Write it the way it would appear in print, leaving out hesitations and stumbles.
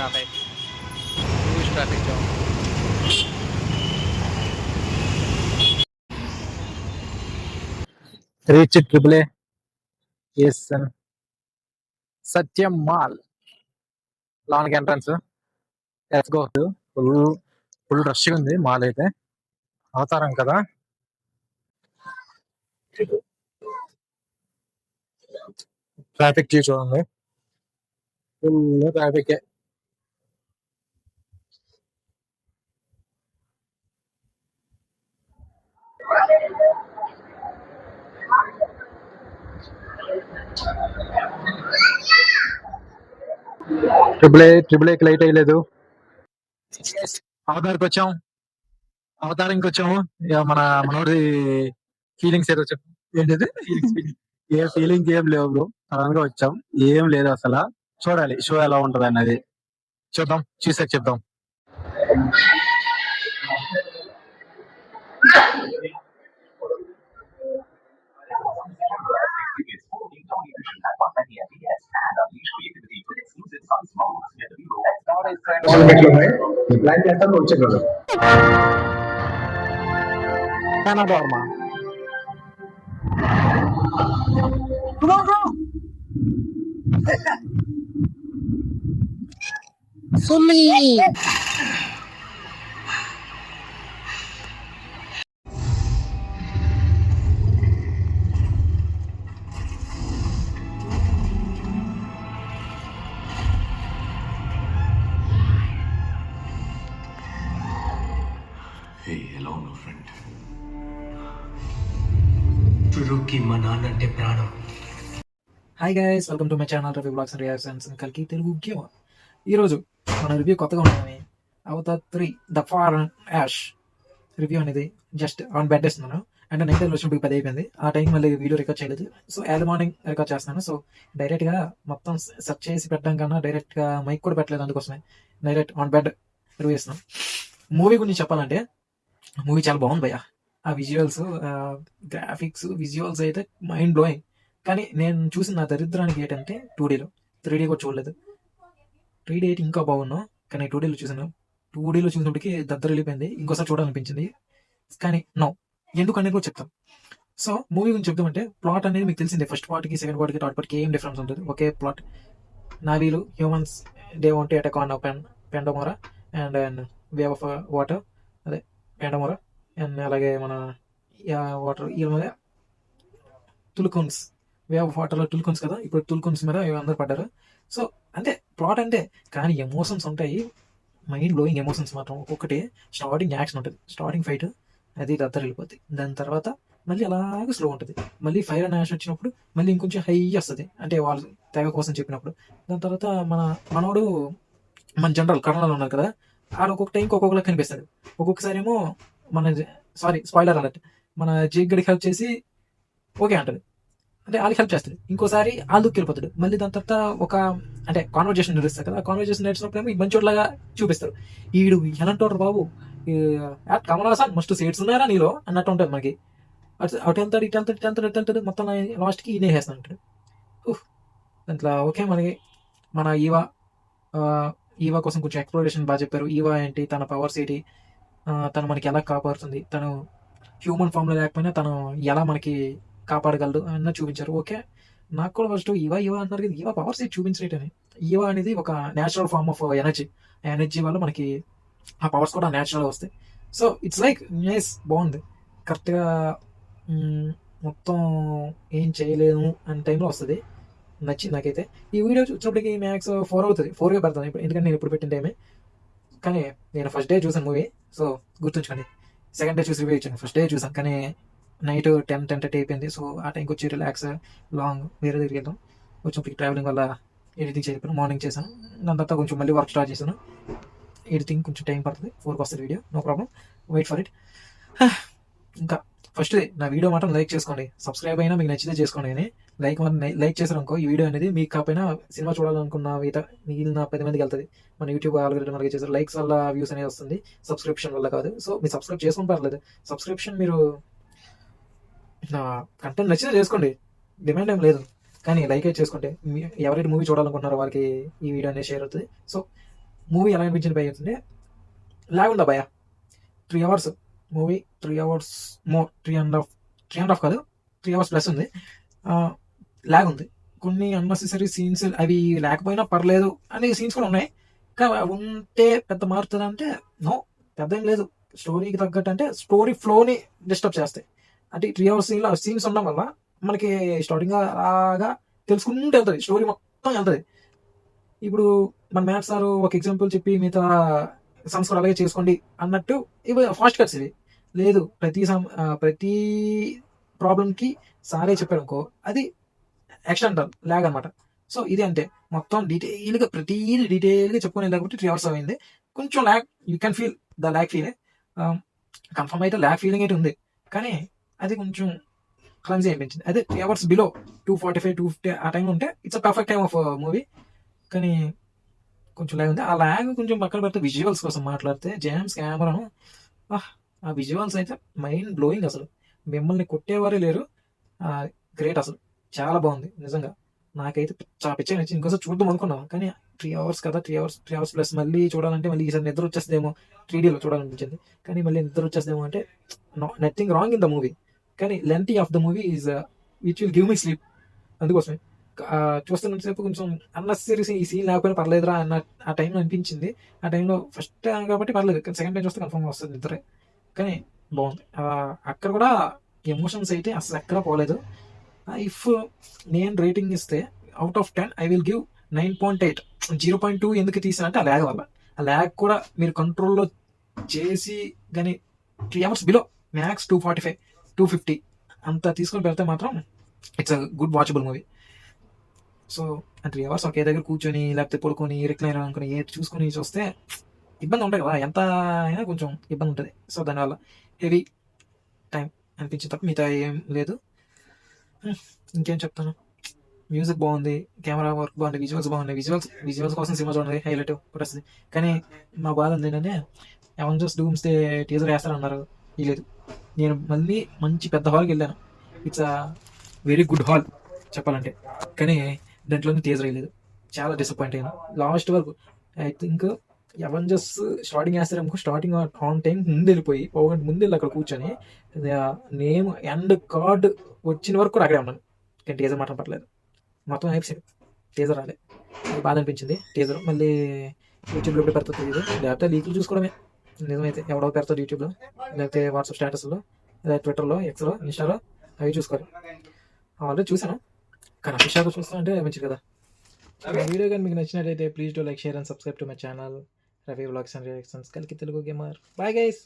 traffic. Huge traffic jam. Reach triple A. Yes, Satyam Mall. Long entrance. Let's go. Full రష్గా ఉంది mall అయితే. అవతారం కదా, traffic చూడండి, ఫుల్ ట్రాఫిక్. ట్రిపుల్ ఏకి లైట్ అయ్యలేదు. అవతారికి వచ్చాం, అవతారానికి వచ్చాము. ఇక మనోడి ఫీలింగ్స్ ఏదో చెప్పు. ఏంటిది ఏ ఫీలింగ్ ఏం లేవు బ్రో, సడన్ గా వచ్చాం, ఏం లేదు అసలు. చూడాలి షో ఎలా ఉంటది అన్నది, చూద్దాం, చూసాక చెప్దాం. ప్లాన్ చేస్తాను వచ్చేవాళ్ళు చురుకి మా నాన్న అంటే ప్రాణం. Hi guys, welcome to my channel Ravi blogs and reactions కలికి తెలుగు గేమ్. ఈరోజు మన రివ్యూ కొత్తగా ఉంటుందని Avatar 3 the fire ash review అనేది జస్ట్ ఆన్ బెడ్ వేస్తున్నాను. అంటే నైట్ వచ్చినప్పుడు 10 అయిపోయింది. ఆ టైం మళ్ళీ వీడియో రికార్డ్ చేయలేదు. సో ఎర్లీ మార్నింగ్ రికార్డ్ చేస్తున్నాను. సో డైరెక్ట్గా మొత్తం సెర్చ్ చేసి పెట్టడం కన్నా డైరెక్ట్గా మైక్ కూడా పెట్టలేదు, అందుకోసమే డైరెక్ట్ ఆన్ బెడ్ రివ్యూ ఇస్తున్నాను. మూవీ గురించి చెప్పాలంటే మూవీ చాలా బాగుంది భయ్య. ఆ విజువల్స్, గ్రాఫిక్స్, విజువల్స్ అయితే మైండ్ బ్లోయింగ్. కానీ నేను చూసిన నా దరిద్రానికి ఏంటంటే 2Dలో, 3D కూడా చూడలేదు. 3D అయితే ఇంకా బాగున్నావు, కానీ 2Dలో చూసాను. 2Dలో చూసినప్పటికీ దద్దర వెళ్ళిపోయింది, ఇంకోసారి చూడాలనిపించింది. కానీ నో, ఎందుకనేది కూడా చెప్తాం. సో మూవీ గురించి చెప్తామంటే ప్లాట్ అనేది మీకు తెలిసిందే. ఫస్ట్ పార్ట్కి, సెకండ్ పార్ట్కి, థర్డ్ పార్ట్కి ఏం డిఫరెన్స్ ఉంటుంది, ఒకే ప్లాట్. నావీలు humans they want to attack on Pandora and wave of water, అదే పెండమోరా. అండ్ అలాగే మన వాటర్ వీళ్ళ మీద తులుకున్స్, వేవ్ ఆఫ్ వాటర్లో తులుకున్స్ కదా, ఇప్పుడు తులుకున్స్ మీద అందరు పడ్డారు. సో అంతే ప్లాట్ అంటే. కానీ ఎమోషన్స్ ఉంటాయి, మైండ్ బ్లోయింగ్ ఎమోషన్స్ మాత్రం. ఒక్కొక్కటి స్టార్టింగ్ యాక్షన్ ఉంటుంది, స్టార్టింగ్ ఫైట్ అది దద్దరు వెళ్ళిపోద్ది. దాని తర్వాత మళ్ళీ అలాగే స్లో ఉంటుంది. మళ్ళీ ఫైర్ అండ్ యాష్ వచ్చినప్పుడు మళ్ళీ ఇంకొంచెం హై వస్తుంది, అంటే వాళ్ళు తెగ కోసం చెప్పినప్పుడు. దాని తర్వాత మనోడు మన జనరల్ కర్నల్ ఉన్నారు కదా, ఆడ ఒక్కొక్క టైంకి ఒక్కొక్కలా కనిపిస్తాడు. ఒక్కొక్కసారి ఏమో మన స్పాయిలర్ అన్నట్టు మన జేక్ గడికి హెల్ప్ చేసి ఓకే అంటది, అంటే వాళ్ళకి హెల్ప్ చేస్తాడు. ఇంకోసారి ఆళ్ళకి వెళ్ళిపోతాడు. మళ్ళీ దాని తర్వాత ఒక అంటే కాన్వర్జేషన్ నడుస్తారు కదా, ఆ కాన్వర్జేషన్ నడిచినప్పుడు ఏమో మంచోడ్లాగా చూపిస్తారు. ఈడు ఎలాంటారు బాబు, కమల్ హాసన్ మస్తు సీట్స్ ఉన్నారా నీలో అన్నట్టు ఉంటుంది మనకి. అటు వెళ్తాడు, ఇటు వెళ్తాడు, ఇటు వెళ్తాడు, ఇటు వెళ్తాడు, మొత్తం లాస్ట్కి ఈయనే వేస్తాను అంటాడు. దాంట్లో ఓకే మనకి మన ఈవా కోసం కొంచెం ఎక్స్ప్లోరేషన్ బాగా చెప్పారు. ఈవా ఏంటి, తన పవర్స్ ఏంటి, తను మనకి ఎలా కాపాడుతుంది, తను హ్యూమన్ ఫామ్లో లేకపోయినా తను ఎలా మనకి కాపాడగలదు అన్న చూపించారు. ఓకే, నాకు కూడా ఫస్ట్ ఈవా అంటున్నారు కదా, ఈవా పవర్స్ చూపించలేట్ అని. ఈవా అనేది ఒక న్యాచురల్ ఫార్మ్ ఆఫ్ ఎనర్జీ. ఆ ఎనర్జీ వల్ల మనకి ఆ పవర్స్ కూడా న్యాచురల్గా వస్తాయి. సో ఇట్స్ లైక్ నైస్, బాగుంది, కరెక్ట్గా మొత్తం ఏం చేయలేము అనే టైంలో వస్తుంది. నచ్చింది నాకైతే. ఈ వీడియో చూసినప్పటికి మ్యాక్స్ 4 అవుతుంది, 4గా పెడతాను ఇప్పుడు, ఎందుకంటే నేను ఇప్పుడు పెట్టిన టైమే. కానీ నేను ఫస్ట్ డే చూసాను మూవీ, సో గుర్తుంచుకోండి. సెకండ్ డే చూసి రివ్యూ ఇచ్చాను, ఫస్ట్ డే చూసాను. కానీ నైట్ 10:30 అయిపోయింది. సో ఆ టైంకి వచ్చి రిలాక్స్ లాంగ్ వేరే దగ్గరికి వెళ్దాం. వచ్చినప్పటికి ట్రావెలింగ్ వల్ల ఎడిటింగ్ చేయకపోయాను, మార్నింగ్ చేశాను. దాని తర్వాత కొంచెం మళ్ళీ వర్క్ స్టార్ట్ చేశాను. ఎడిటింగ్ కొంచెం టైం పడుతుంది, 4కి వస్తుంది video, no problem, wait for it. ఇంకా ఫస్ట్ నా వీడియో మాత్రం లైక్ చేసుకోండి, సబ్స్క్రైబ్ అయినా మీకు నచ్చితే చేసుకోండి. కానీ లైక్ చేశారనుకో ఈ వీడియో అనేది మీకు కాకపోయినా సినిమా చూడాలనుకున్న మిగిలిన 10 మందికి వెళ్తుంది. మన యూట్యూబ్ ఆల్గోరిథం మనకి చేశారు, లైక్స్ వల్ల వ్యూస్ అనేది వస్తుంది, సబ్స్క్రిప్షన్ వల్ల కాదు. సో మీరు సబ్స్క్రైబ్ చేసుకుని పర్లేదు, సబ్స్క్రిప్షన్ మీరు నా కంటెంట్ నచ్చితే చేసుకోండి, డిమాండ్ ఏం లేదు. కానీ లైక్ అయితే చేసుకుంటే ఎవరైతే మూవీ చూడాలనుకుంటున్నారో వాళ్ళకి ఈ వీడియో అనేది షేర్ అవుతుంది. సో మూవీ ఎలా అనిపించింది భయ అంటే లాగ్ ఉందా భయ 3 అవర్స్ మూవీ, 3 అవర్స్ మోర్, 3.5 కాదు 3 అవర్స్ ప్లస్ ఉంది. లాగ్ ఉంది, కొన్ని అన్నెసెసరీ సీన్స్ అవి లేకపోయినా పర్లేదు అనే సీన్స్ కూడా ఉన్నాయి. కానీ అవి ఉంటే పెద్ద మారుతుంది అంటే నో, పెద్ద ఏం లేదు. స్టోరీకి తగ్గట్టు అంటే స్టోరీ ఫ్లోని డిస్టర్బ్ చేస్తాయి. అంటే 3 అవర్స్ సీన్స్ ఉండడం వల్ల మనకి స్టార్టింగ్ అలాగా తెలుసుకుంటూ వెళ్తుంది, స్టోరీ మొత్తం వెళ్తుంది. ఇప్పుడు మన మ్యాథ్స్ సార్ ఒక ఎగ్జాంపుల్ చెప్పి మిగతా సమ్స్ కూడా అలాగే చేసుకోండి అన్నట్టు ఇవి ఫాస్ట్ కట్స్ ఇవి లేదు. ప్రతి ప్రాబ్లంకి సారే చెప్పాడు అనుకో, అది ఎక్స్టెంటల్ ల్యాగ్ అనమాట. సో ఇది అంటే మొత్తం డీటెయిల్గా ప్రతిదీ డీటెయిల్గా చెప్పుకునే కాబట్టి 3 అవర్స్ అయింది. కొంచెం lag, you can feel the lag feel. Confirm అయితే ల్యాగ్ ఫీలింగ్ అయితే ఉంది, కానీ అది కొంచెం క్లమ్జీ అనిపించింది. అదే 3 అవర్స్ బిలో 2:45, 2:50 ఆ టైం ఉంటే it's a perfect time of movie. కానీ కొంచెం ల్యాగ్ ఉంది. ఆ ల్యాగ్ కొంచెం పక్కన పెడితే విజువల్స్ కోసం మాట్లాడితే జేమ్స్ కెమెరాను, ఆ విజువల్స్ అయితే మైండ్ బ్లోయింగ్. అసలు మిమ్మల్ని కొట్టేవారే లేరు. గ్రేట్, అసలు చాలా బాగుంది నిజంగా. నాకైతే చాలా పిచ్చగా నచ్చింది. ఇంకోసారి చూద్దాం అనుకున్నాను, కానీ 3 అవర్స్ కదా, 3 అవర్స్ ప్లస్ మళ్ళీ చూడాలంటే మళ్ళీ ఈసారి నిద్ర వచ్చేస్తుందేమో, 3Dలో చూడాలనిపించింది. కానీ మళ్ళీ నిద్ర వచ్చేస్తుందేమో అంటే nothing wrong in the movie, కానీ lengthy of the movie is which will give me sleep. అందుకోసమే చూస్తున్నంతసేపు కొంచెం అన్నెసరీ ఈ సీన్ లేకపోయినా పర్లేదురా అన్న ఆ టైంలో అనిపించింది. ఆ టైంలో ఫస్ట్ కాబట్టి పర్లేదు, కానీ సెకండ్ టైం చూస్తే కన్ఫర్మ్ వస్తుంది నిద్రే. కానీ బాగుంది. అక్కడ కూడా ఎమోషన్స్ అయితే అసలు ఎక్కడ పోలేదు. ఇఫ్ నేను రేటింగ్ ఇస్తే out of 10 I will give 9.8. 0.2 ఎందుకు తీసా అంటే ఆ ల్యాగ్ వల్ల. ఆ ల్యాగ్ కూడా మీరు కంట్రోల్లో చేసి కానీ 3 అవర్స్ బిలో మ్యాక్స్ 2:45, 2:50 అంత తీసుకొని పెడితే మాత్రం it's a good watchable movie. So 3 hours ఒకే దగ్గర కూర్చొని లేకపోతే పడుకొని రిక్లైన్ అనుకుని ఏది చూసుకొని చూస్తే ఇబ్బంది ఉంటాయి కదా, ఎంత అయినా కొంచెం ఇబ్బంది ఉంటుంది. సో దానివల్ల హెవీ టైం అనిపించే తప్ప మిగతా ఏం లేదు. ఇంకేం చెప్తాను, మ్యూజిక్ బాగుంది, కెమెరా వర్క్ బాగుంది, విజువల్స్ బాగున్నాయి. విజువల్స్ కోసం సినిమా చూడండి, హైలైట్ కొట్టేస్తుంది. కానీ మా బాధ ఏంటంటే అవెంజర్స్ డూమ్స్డే టీజర్ వేస్తారన్నారు, లేదు. నేను మళ్ళీ మంచి పెద్ద హాల్కి వెళ్ళాను, it's a very good hall చెప్పాలంటే, కానీ దాంట్లోనే టీజర్ వేయలేదు. చాలా డిసప్పాయింట్ అయ్యాను లాస్ట్ వరకు. ఐ థింక్ అవెంజర్స్ స్టార్టింగ్ వేస్తారేమో, స్టార్టింగ్ ఆన్ టైం ముందు వెళ్ళిపోయి ముందు వెళ్ళి అక్కడ కూర్చొని నేమ్ ఎండ్ కార్డ్ వచ్చిన వరకు కూడా అక్కడే ఉన్నాను, కానీ టీజర్ మాత్రం పట్టలేదు. మొత్తం అయిపోయింది, టీజర్ రాలే. అది బాధ అనిపించింది. టీజర్ మళ్ళీ యూట్యూబ్లో ఎప్పుడు పెడతా తెలియదు, లేకపోతే లీకులు చూసుకోవడమే. నిజమైతే ఎవడో పెడతాడు యూట్యూబ్లో, లేకపోతే వాట్సాప్ స్టేటస్లో, లేదా ట్విట్టర్లో, ఎక్స్లో, ఇన్స్టాలో, అవి చూసుకోవాలి. ఆల్రెడీ చూసాను, కానీ అఫీషియల్గా చూస్తానంటే మంచిది కదా. వీడియో కానీ మీకు నచ్చినట్లయితే please do like, share and subscribe to my channel Ravi vlogs and reactions, కలికి తెలుగు గేమర్. Bye guys.